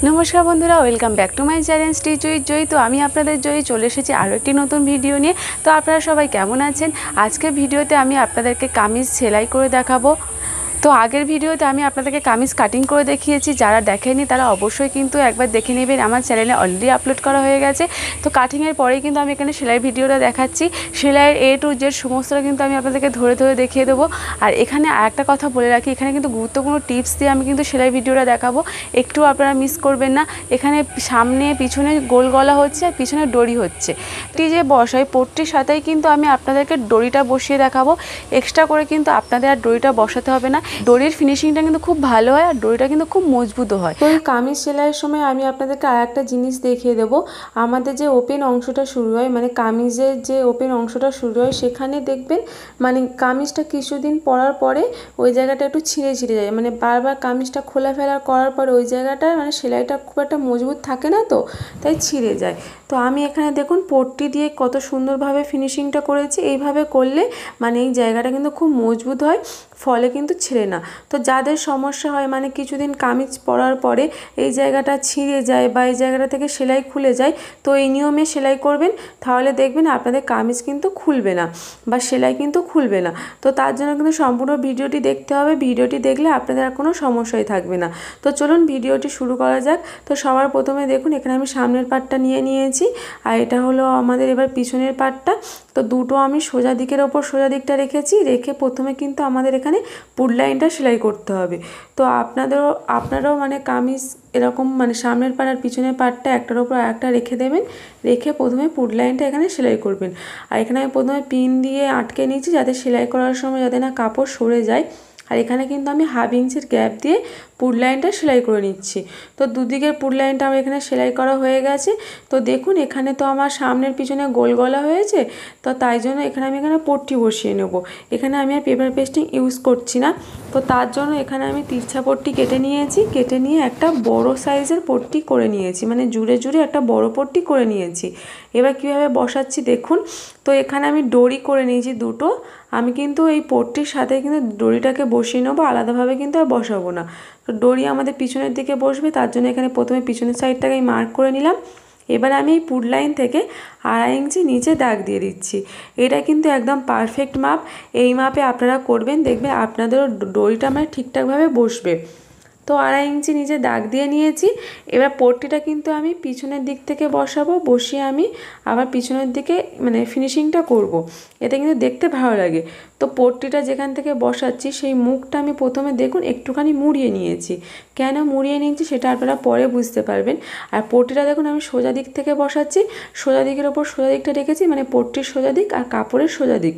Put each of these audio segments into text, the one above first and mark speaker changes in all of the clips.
Speaker 1: নমস্কার বন্ধুরা, welcome back to my channel stitch with Joyee. তো আমি আপনাদের জয়ী চলে এসেছি আরও একটি নতুন ভিডিও নিয়ে। তো আপনারা সবাই কেমন আছেন? আজকের ভিডিওতে আমি আপনাদেরকে কামিজ সেলাই করে দেখাবো। তো আগের ভিডিওতে আমি আপনাদেরকে কামিজ কাটিং করে দেখিয়েছি, যারা দেখেনি তারা অবশ্যই কিন্তু একবার দেখে নেবেন, আমার চ্যানেলে অলরেডি আপলোড করা হয়ে গেছে। তো কাটিংয়ের পরেই কিন্তু আমি এখানে সেলাই ভিডিওটা দেখাচ্ছি, সেলাইয়ের A to Z সমস্তটা কিন্তু আমি আপনাদেরকে ধরে ধরে দেখিয়ে দেবো। আর এখানে আরেকটা কথা বলে রাখি, এখানে কিন্তু গুরুত্বপূর্ণ টিপস দিয়ে আমি কিন্তু সেলাই ভিডিওটা দেখাবো, একটু আপনারা মিস করবেন না। এখানে সামনে পিছনে গোল গলা হচ্ছে আর পিছনে দড়ি হচ্ছে। পট্টি যে বসাই, পট্টির সাথেই কিন্তু আমি আপনাদেরকে দড়িটা বসিয়ে দেখাবো। এক্সট্রা করে কিন্তু আপনাদের আর দড়িটা বসাতে হবে না। দড়ির ফিনিশিংটা কিন্তু খুব ভালো হয় আর দড়িটা কিন্তু খুব মজবুতও হয়। তো এই কামিজ সেলাইয়ের সময় আমি আপনাদেরকে আর একটা জিনিস দেখিয়ে দেবো। আমাদের যে ওপেন অংশটা শুরু হয়, মানে কামিজের যে ওপেন অংশটা শুরু হয়, সেখানে দেখবেন মানে কামিজটা কিছুদিন পরার পরে ওই জায়গাটা একটু ছিঁড়ে ছিঁড়ে যায়, মানে বারবার কামিজটা খোলা ফেলা করার পরে ওই জায়গাটায় মানে সেলাইটা খুব একটা মজবুত থাকে না, তো তাই ছিঁড়ে যায়। তো আমি এখানে দেখুন পট্টি দিয়ে কত সুন্দরভাবে ফিনিশিংটা করেছি। এইভাবে করলে মানে এই জায়গাটা কিন্তু খুব মজবুত হয়, ফলে কিন্তু ছিঁড়ে না। তো যাদের সমস্যা হয় মানে কিছুদিন কামিজ পরার পরে এই জায়গাটা ছিঁড়ে যায় বা এই জায়গাটা থেকে সেলাই খুলে যায়, তো এই নিয়মে সেলাই করবেন, তাহলে দেখবেন আপনাদের কামিজ কিন্তু খুলবে না বা সেলাই কিন্তু খুলবে না। তো তার জন্য কিন্তু সম্পূর্ণ ভিডিওটি দেখতে হবে, ভিডিওটি দেখলে আপনাদের আর কোনো সমস্যাই থাকবে না। তো চলুন ভিডিওটি শুরু করা যাক। তো সবার প্রথমে দেখুন এখানে আমি সামনের পার্টটা নিয়ে নিয়েছি, আর এটা হলো আমাদের এবার পিছনের পার্টটা। তো দুটো আমি সোজা দিকের ওপর সোজা দিকটা রেখেছি, রেখে প্রথমে কিন্তু আমাদের এখানে পুট লাইনটা সেলাই করতে হবে। তো আপনারাও মানে কামিজ এরকম মানে সামনের পার্ট আর পিছনের পার্টটা একটার ওপর একটা রেখে দেবেন, রেখে প্রথমে পুট লাইনটা এখানে সেলাই করবেন। আর এখানে আমি প্রথমে পিন দিয়ে আটকে নিয়েছি, যাতে সেলাই করার সময় যাতে না কাপড় সরে যায়। আর এখানে কিন্তু আমি 1/2 ইঞ্চির গ্যাপ দিয়ে পুট লাইনটা সেলাই করে নিচ্ছি। তো দুদিকের পুট লাইনটা আমার এখানে সেলাই করা হয়ে গেছে। তো দেখুন এখানে তো আমার সামনের পিছনে গোল গলা হয়েছে, তো তাই জন্য এখানে আমি পট্টি বসিয়ে নেব। এখানে আমি আর পেপার পেস্টিং ইউজ করছি না। তো তার জন্য এখানে আমি তিরছা পট্টি কেটে নিয়েছি, কেটে নিয়ে একটা বড় সাইজের পট্টি করে নিয়েছি, মানে জুড়ে জুড়ে একটা বড় পট্টি করে নিয়েছি। এবার কীভাবে বসাচ্ছি দেখুন। তো এখানে আমি দড়ি করে নিয়েছি দুটো। আমি কিন্তু এই পট্টির সাথে কিন্তু দড়িটাকে বসিয়ে নেবো, আলাদাভাবে কিন্তু আর বসাবো না। তো দড়ি আমাদের পিছনের দিকে বসবে, তার জন্য এখানে প্রথমে পিছনের সাইডটাকে আমি মার্ক করে নিলাম। এবার আমি এই পুট লাইন থেকে 2.5 ইঞ্চি নিচে দাগ দিয়ে দিচ্ছি। এটা কিন্তু একদম পারফেক্ট মাপ, এই মাপে আপনারা করবেন, দেখবেন আপনাদেরও দড়িটা মানে ঠিকঠাকভাবে বসবে। তো 2.5 ইঞ্চি নিচে দাগ দিয়ে নিয়েছি। এবার পট্টিটা কিন্তু আমি পিছনের দিক থেকে বসাবো, বসিয়ে আমি আবার পিছনের দিকে মানে ফিনিশিংটা করব। এতে কিন্তু দেখতে ভালো লাগে। তো পট্টিটা যেখান থেকে বসাচ্ছি সেই মুখটা আমি প্রথমে দেখুন একটুখানি মুড়িয়ে নিয়েছি। কেন মুড়িয়ে নিয়েছি সেটা আপনারা পরে বুঝতে পারবেন। আর পট্টিটা দেখুন আমি সোজা দিক থেকে বসাচ্ছি, সোজা দিকের ওপর সোজা দিকটা রেখেছি, মানে পট্টির সোজা দিক আর কাপড়ের সোজা দিক,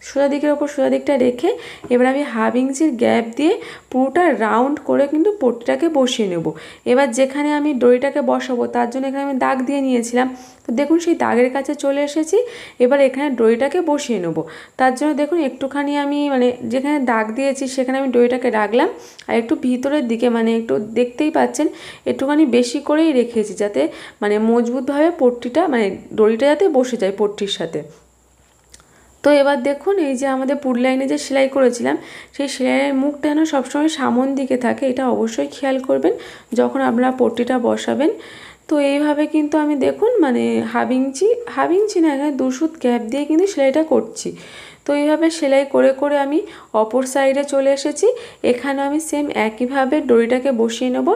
Speaker 1: সোজা দিকের ওপর সোজা দিকটা রেখে এবার আমি 1/2 ইঞ্চির গ্যাপ দিয়ে পুরোটা রাউন্ড করে কিন্তু পট্টিটাকে বসিয়ে নেব। এবার যেখানে আমি দড়িটাকে বসাবো তার জন্য এখানে আমি দাগ দিয়ে নিয়েছিলাম, তো দেখুন সেই দাগের কাছে চলে এসেছি। এবার এখানে দড়িটাকে বসিয়ে নেব। তার জন্য দেখুন একটুখানি আমি মানে যেখানে দাগ দিয়েছি সেখানে আমি দড়িটাকে রাখলাম, আর একটু ভিতরের দিকে মানে একটু দেখতেই পাচ্ছেন একটুখানি বেশি করেই রেখেছি, যাতে মানে মজবুতভাবে পট্টিটা মানে দড়িটা যাতে বসে যায় পট্টির সাথে। তো এবার দেখুন এই যে আমাদের পুট লাইনে যে সেলাই করেছিলাম সেই সেলাইয়ের মুখটা যেন সবসময় সামন দিকে থাকে, এটা অবশ্যই খেয়াল করবেন যখন আপনারা পট্টিটা বসাবেন। তো এইভাবে কিন্তু আমি দেখুন মানে 1/2 ইঞ্চি না, এখানে 2 সুত গ্যাপ দিয়ে কিন্তু সেলাইটা করছি। তো এইভাবে সেলাই করে করে আমি অপর সাইডে চলে এসেছি। এখানে আমি সেম একইভাবে দড়িটাকে বসিয়ে নেব।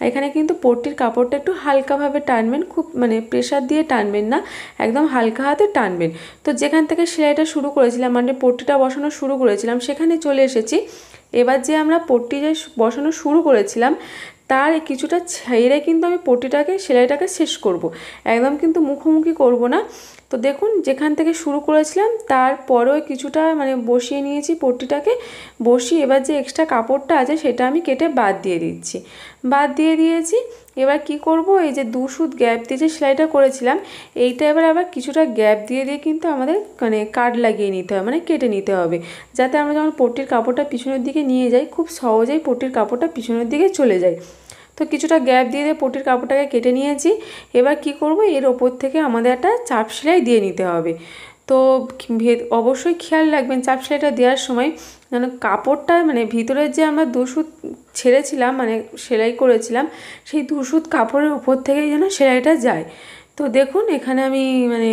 Speaker 1: এখানে কিন্তু পট্টির কাপড়টা একটু হালকাভাবে টানবেন, খুব মানে প্রেশার দিয়ে টানবেন না, একদম হালকা হাতে টানবেন। তো যেখান থেকে সেলাইটা শুরু করেছিলাম মানে পট্টিটা বসানো শুরু করেছিলাম সেখানে চলে এসেছি। এবার যে আমরা পট্টি যে বসানো শুরু করেছিলাম তার কিছুটা ছেড়ে কিন্তু আমি পট্টিটাকে সেলাইটাকে শেষ করব, একদম কিন্তু মুখোমুখি করব না। তো দেখুন যেখান থেকে শুরু করেছিলাম তারপরেও কিছুটা মানে বসিয়ে নিয়েছি পট্টিটাকে, বসিয়ে এবার যে এক্সট্রা কাপড়টা আছে সেটা আমি কেটে বাদ দিয়ে দিচ্ছি, বাদ দিয়ে দিয়েছি। এবার কি করব, এই যে 2 সুত গ্যাপ দিয়ে যে সেলাইটা করেছিলাম এইটা এবার আবার কিছুটা গ্যাপ দিয়ে দিয়ে কিন্তু আমাদের মানে কাট লাগিয়ে নিতে হবে, মানে কেটে নিতে হবে, যাতে আমরা যখন পট্টির কাপড়টা পিছনের দিকে নিয়ে যাই খুব সহজেই পট্টির কাপড়টা পিছনের দিকে চলে যায়। তো কিছুটা গ্যাপ দিয়ে দিয়ে পট্টির কাপড়টাকে কেটে নিয়েছি। এবার কি করব, এর ওপর থেকে আমাদের একটা চাপ সেলাই দিয়ে নিতে হবে। তো তো অবশ্যই খেয়াল রাখবেন চাপ সেলাইটা দেওয়ার সময় যেন কাপড়টা মানে ভিতরের যে আমরা দুসুত ছেড়েছিলাম মানে সেলাই করেছিলাম সেই দুসুত কাপড়ের উপর থেকেই যেন সেলাইটা যায়। তো দেখুন এখানে আমি মানে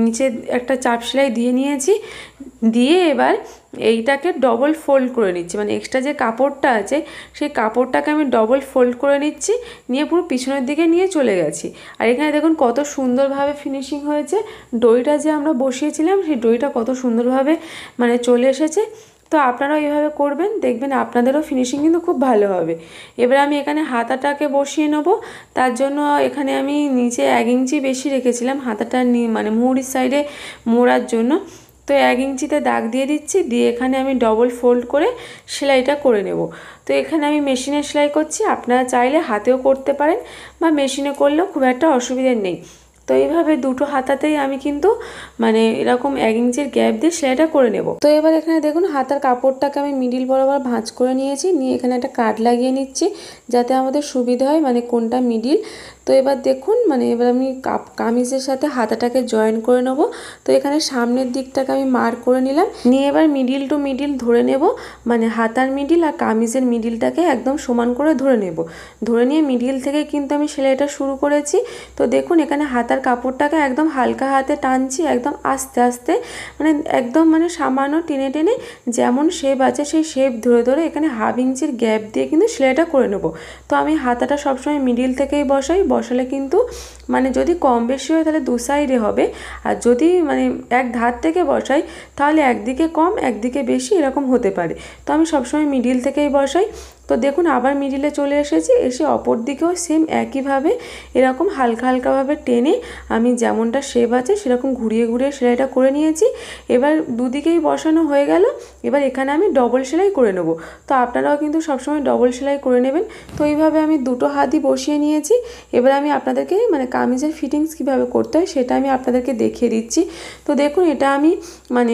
Speaker 1: নিচে একটা চাপ সেলাই দিয়ে নিয়েছি, দিয়ে এবার এইটাকে ডবল ফোল্ড করে নিচ্ছি, মানে এক্সট্রা যে কাপড়টা আছে সেই কাপড়টাকে আমি ডবল ফোল্ড করে নিচ্ছি, নিয়ে পুরো পিছনের দিকে নিয়ে চলে গেছি। আর এখানে দেখুন কত সুন্দরভাবে ফিনিশিং হয়েছে, দড়িটা যে আমরা বসিয়েছিলাম সেই দড়িটা কত সুন্দরভাবে মানে চলে এসেছে। তো আপনারাও এইভাবে করবেন, দেখবেন আপনাদেরও ফিনিশিং কিন্তু খুব ভালো হবে। এবার আমি এখানে হাতাটাকে বসিয়ে নেব, তার জন্য এখানে আমি নিচে 1 ইঞ্চি বেশি রেখেছিলাম হাতাটা মানে মুহুরির সাইডে মোড়ার জন্য। তো 1 ইঞ্চিতে দাগ দিয়ে দিচ্ছি, দিয়ে এখানে আমি ডবল ফোল্ড করে সেলাইটা করে নেব। তো এখানে আমি মেশিনে সেলাই করছি, আপনারা চাইলে হাতেও করতে পারেন বা মেশিনে করলেও খুব একটা অসুবিধা নেই। তো এইভাবে দুটো হাতাতেই আমি কিন্তু মানে এরকম 1 ইঞ্চির গ্যাপ দিয়ে সেলাইটা করে নেব। তো এবার এখানে দেখুন হাতার কাপড়টাকে আমি মিডিল বরাবর ভাঁজ করে নিয়েছি, নিয়ে এখানে একটা কাট লাগিয়ে নিচ্ছি যাতে আমাদের সুবিধা হয় মানে কোনটা মিডিল। তো এবার দেখুন মানে এবার আমি কামিজের সাথে হাতাটাকে জয়েন করে নেব। তো এখানে সামনের দিকটাকে আমি মার্ক করে নিলাম, নিয়ে এবার মিডিল টু মিডিল ধরে নেব, মানে হাতার মিডিল আর কামিজের মিডিলটাকে একদম সমান করে ধরে নেব। ধরে নিয়ে মিডিল থেকে কিন্তু আমি সেলাইটা শুরু করেছি। তো দেখুন এখানে হাতার কাপড়টাকে একদম হালকা হাতে টানছি, একদম আস্তে আস্তে মানে একদম মানে সামান্য টেনে টেনে যেমন শেপ আছে সেই শেপ ধরে ধরে এখানে 1/2 ইঞ্চির গ্যাপ দিয়ে কিন্তু সেলাইটা করে নেব। তো আমি হাতাটা সবসময় মিডিল থেকেই বসালে কিন্তু মানে যদি কম বেশি হয় তাহলে দু সাইডে হবে, আর যদি মানে এক ধার থেকে বসাই তাহলে একদিকে কম একদিকে বেশি এরকম হতে পারে। তো আমি সবসময় মিডিল থেকেই বসাই। তো দেখুন আবার মিডিলে চলে এসেছি, এসে অপর দিকেও সেম একইভাবে এরকম হালকা হালকাভাবে টেনে আমি যেমনটা শেপ আছে সেরকম ঘুরিয়ে ঘুরিয়ে সেলাইটা করে নিয়েছি। এবার দুদিকেই বসানো হয়ে গেল, এবার এখানে আমি ডবল সেলাই করে নেব। তো আপনারাও কিন্তু সবসময় ডবল সেলাই করে নেবেন। তো এইভাবে আমি দুটো হাতই বসিয়ে নিয়েছি। এবার আমি আপনাদেরকে মানে কামিজের ফিটিংস কীভাবে করতে হয় সেটা আমি আপনাদেরকে দেখিয়ে দিচ্ছি। তো দেখুন এটা আমি মানে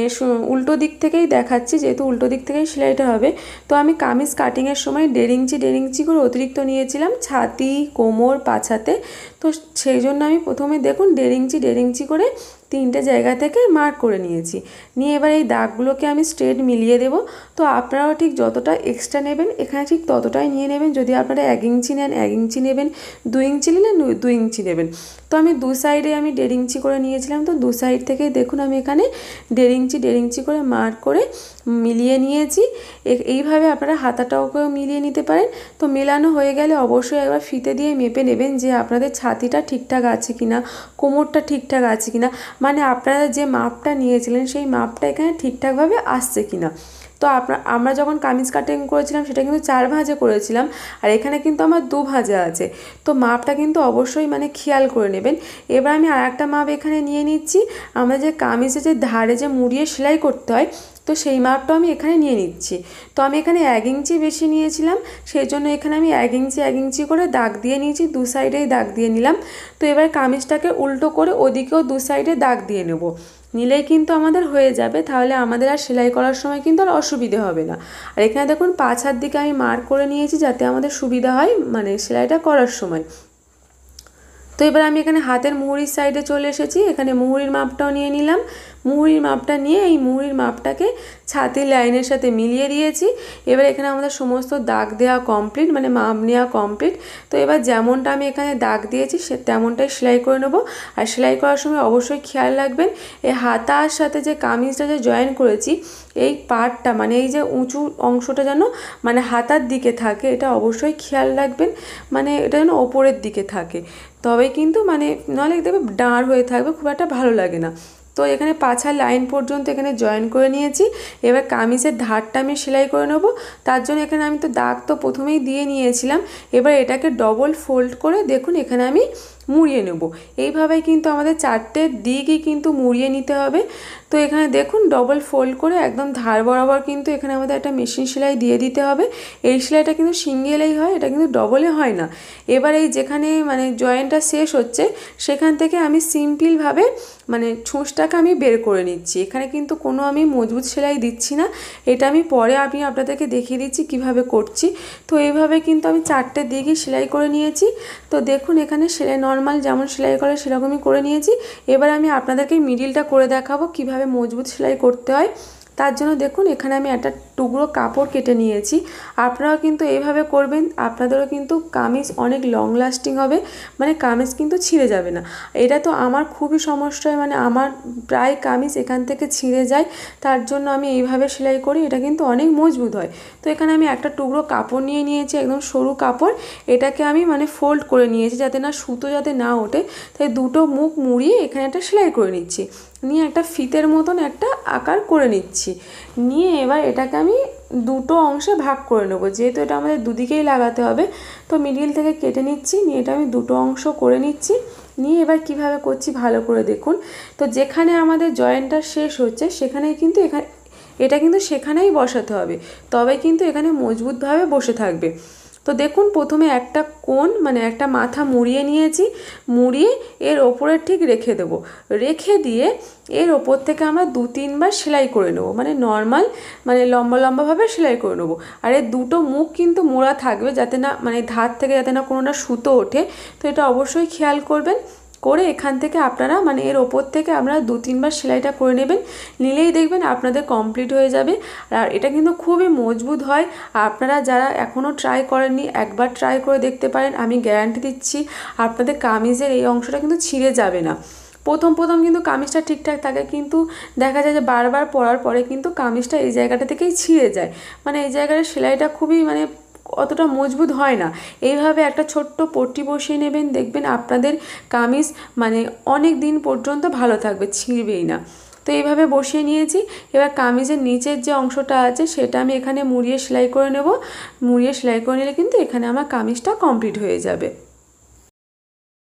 Speaker 1: উল্টো দিক থেকেই দেখাচ্ছি, যেহেতু উল্টো দিক থেকেই সেলাইটা হবে। তো আমি কামিজ কাটিংয়ের সময় 1.5 ইঞ্চি করে অতিরিক্ত নিয়েছিলাম ছাতি কোমর পাছাতে। তো সেই জন্য আমি প্রথমে দেখুন 1.5 ইঞ্চি করে 3টে জায়গা থেকে মার্ক করে নিয়েছি, নিয়ে এবার এই দাগগুলোকে আমি স্ট্রেট মিলিয়ে দেব। তো আপনারাও ঠিক যতটা এক্সট্রা নেবেন এখানে ঠিক ততটাই নিয়ে নেবেন। যদি আপনারা 1 ইঞ্চি নেন 1 ইঞ্চি নেবেন, 2 ইঞ্চি নিলেন 2 ইঞ্চি নেবেন। তো আমি দু সাইডে আমি 1.5 ইঞ্চি করে নিয়েছিলাম, তো দু সাইড থেকে দেখুন আমি এখানে 1.5 ইঞ্চি করে মার্ক করে মিলিয়ে নিয়েছি। এইভাবে আপনারা হাতাটাকেও মিলিয়ে নিতে পারেন। তো মেলানো হয়ে গেলে অবশ্যই একবার ফিতে দিয়ে মেপে নেবেন যে আপনাদের ছাতিটা ঠিকঠাক আছে কিনা, কোমরটা ঠিকঠাক আছে কিনা, মানে আপনারা যে মাপটা নিয়েছিলেন সেই মাপটা এখানে ঠিকঠাকভাবে আসছে কিনা। তো আমরা যখন কামিজ কাটিং করেছিলাম সেটা কিন্তু 4 ভাঁজে করেছিলাম, আর এখানে কিন্তু আমার 2 ভাঁজে আছে। তো মাপটা কিন্তু অবশ্যই মানে খেয়াল করে নেবেন। এবার আমি আর একটা মাপ এখানে নিয়ে নিচ্ছি, আমরা যে কামিজে যে ধারে যে মুড়িয়ে সেলাই করতে হয় তো সেই মাপটা আমি এখানে নিয়ে নিচ্ছি। তো আমি এখানে 1 ইঞ্চি বেশি নিয়েছিলাম, সেই জন্য এখানে আমি 1 ইঞ্চি করে দাগ দিয়ে নিয়েছি, দু সাইডেই দাগ দিয়ে নিলাম। তো এবার কামিজটাকে উল্টো করে ওদিকেও দু সাইডে দাগ দিয়ে নেব, নিলেই কিন্তু আমাদের হয়ে যাবে। তাহলে আমাদের আর সেলাই করার সময় কিন্তু আর অসুবিধে হবে না। আর এখানে দেখুন পাছার দিকে আমি মার্ক করে নিয়েছি যাতে আমাদের সুবিধা হয় মানে সেলাইটা করার সময়। তো এবার আমি এখানে হাতের মুহুরির সাইডে চলে এসেছি, এখানে মুহুরির মাপটাও নিয়ে নিলাম। মুহুরির মাপটা নিয়ে এই মুহুরির মাপটাকে ছাতির লাইনের সাথে মিলিয়ে দিয়েছি। এবার এখানে আমাদের সমস্ত দাগ দেওয়া কমপ্লিট, মানে মাপ নেওয়া কমপ্লিট। তো এবার যেমনটা আমি এখানে দাগ দিয়েছি সে তেমনটাই সেলাই করে নেব। আর সেলাই করার সময় অবশ্যই খেয়াল রাখবেন এই হাতার সাথে যে কামিজটা যে জয়েন করেছি এই পার্টটা মানে এই যে উঁচু অংশটা যেন মানে হাতার দিকে থাকে, এটা অবশ্যই খেয়াল রাখবেন, মানে এটা যেন ওপরের দিকে থাকে, তবে কিন্তু মানে নাহলে দেখবে দাঁড় হয়ে থাকবে, খুব একটা ভালো লাগে না। তো এখানে পাছার লাইন পর্যন্ত এখানে জয়েন করে নিয়েছি। এবার কামিজের ধারটা আমি সেলাই করে নেব, তার জন্য এখানে আমি তো দাগ তো প্রথমেই দিয়ে নিয়েছিলাম। এবার এটাকে ডবল ফোল্ড করে দেখুন এখানে আমি মুড়িয়ে নেব। এইভাবেই কিন্তু আমাদের 4টে দিকই কিন্তু মুড়িয়ে নিতে হবে। তো এখানে দেখুন ডবল ফোল্ড করে একদম ধার বরাবর কিন্তু এখানে আমাদের একটা মেশিন সেলাই দিয়ে দিতে হবে। এই সেলাইটা কিন্তু সিঙ্গেলেই হয়, এটা কিন্তু ডবলে হয় না। এবার এই যেখানে মানে জয়েন্টটা শেষ হচ্ছে সেখান থেকে আমি সিম্পলভাবে মানে ছুঁচটাকে আমি বের করে নিচ্ছি। এখানে কিন্তু কোনো আমি মজবুত সেলাই দিচ্ছি না, এটা আমি পরে আমি আপনাদেরকে দেখিয়ে দিচ্ছি কিভাবে করছি। তো এইভাবে কিন্তু আমি 4টে দিকই সেলাই করে নিয়েছি। তো দেখুন এখানে সেলাই নর্মাল যেমন সেলাই করে সেরকমই করে নিয়েছি। এবার আমি আপনাদেরকে মিডিলটা করে দেখাবো কিভাবে মজবুত সেলাই করতে হয়। তার জন্য দেখুন এখানে আমি একটা টুকরো কাপড় কেটে নিয়েছি। আপনারাও কিন্তু এইভাবে করবেন, আপনাদেরও কিন্তু কামিজ অনেক লং লাস্টিং হবে, মানে কামিজ কিন্তু ছিঁড়ে যাবে না। এটা তো আমার খুবই সমস্যা হয়, মানে আমার প্রায় কামিজ এখান থেকে ছিঁড়ে যায়, তার জন্য আমি এইভাবে সেলাই করি, এটা কিন্তু অনেক মজবুত হয়। তো এখানে আমি একটা টুকরো কাপড় নিয়ে নিয়েছি, একদম সরু কাপড়। এটাকে আমি মানে ফোল্ড করে নিয়েছি যাতে না সুতো যাতে না ওঠে, তাই দুটো মুখ মুড়িয়ে এখানে একটা সেলাই করে নিচ্ছি। নিয়ে একটা ফিতের মতন একটা আকার করে নিচ্ছি। নিয়ে এবার এটাকে আমি দুটো অংশে ভাগ করে নেব, যেহেতু এটা আমাদের দুদিকেই লাগাতে হবে। তো মিডিল থেকে কেটে নিচ্ছি, নিয়ে এটা আমি দুটো অংশ করে নিচ্ছি। নিয়ে এবার কিভাবে করছি ভালো করে দেখুন। তো যেখানে আমাদের জয়েন্টটা শেষ হচ্ছে সেখানেই কিন্তু এটা কিন্তু সেখানেই বসাতে হবে, তবে কিন্তু এখানে মজবুতভাবে বসে থাকবে। তো দেখুন প্রথমে একটা কোণ মানে একটা মাথা মুড়িয়ে নিয়েছি, মুড়িয়ে এর ওপরে ঠিক রেখে দেব। রেখে দিয়ে এর ওপর থেকে আমরা 2-3 বার সেলাই করে নেব, মানে নর্মাল মানে লম্বা লম্বাভাবে সেলাই করে নেব। আর এর দুটো মুখ কিন্তু মোড়া থাকবে যাতে না মানে ধার থেকে যাতে না কোনোটা সুতো ওঠে, তো এটা অবশ্যই খেয়াল করবেন। করে এখান থেকে আপনারা মানে এর ওপর থেকে আপনারা 2-3 বার সেলাইটা করে নেবেন, নিলেই দেখবেন আপনাদের কমপ্লিট হয়ে যাবে। আর এটা কিন্তু খুবই মজবুত হয়। আপনারা যারা এখনও ট্রাই করেননি একবার ট্রাই করে দেখতে পারেন, আমি গ্যারান্টি দিচ্ছি আপনাদের কামিজের এই অংশটা কিন্তু ছিঁড়ে যাবে না। প্রথম কিন্তু কামিজটা ঠিকঠাক থাকে, কিন্তু দেখা যায় যে বারবার পরার পরে কিন্তু কামিজটা এই জায়গাটা থেকেই ছিঁড়ে যায়, মানে এই জায়গার সেলাইটা খুবই মানে অতটা মজবুত হয় না। এইভাবে একটা ছোট্ট পট্টি বসিয়ে নেবেন, দেখবেন আপনাদের কামিজ মানে অনেক দিন পর্যন্ত ভালো থাকবে, ছিঁড়বেই না। তো এইভাবে বসিয়ে নিয়েছি। এবার কামিজের নিচের যে অংশটা আছে সেটা আমি এখানে মুড়িয়ে সেলাই করে নেব। মুড়িয়ে সেলাই করে নিলে কিন্তু এখানে আমার কামিজটা কমপ্লিট হয়ে যাবে।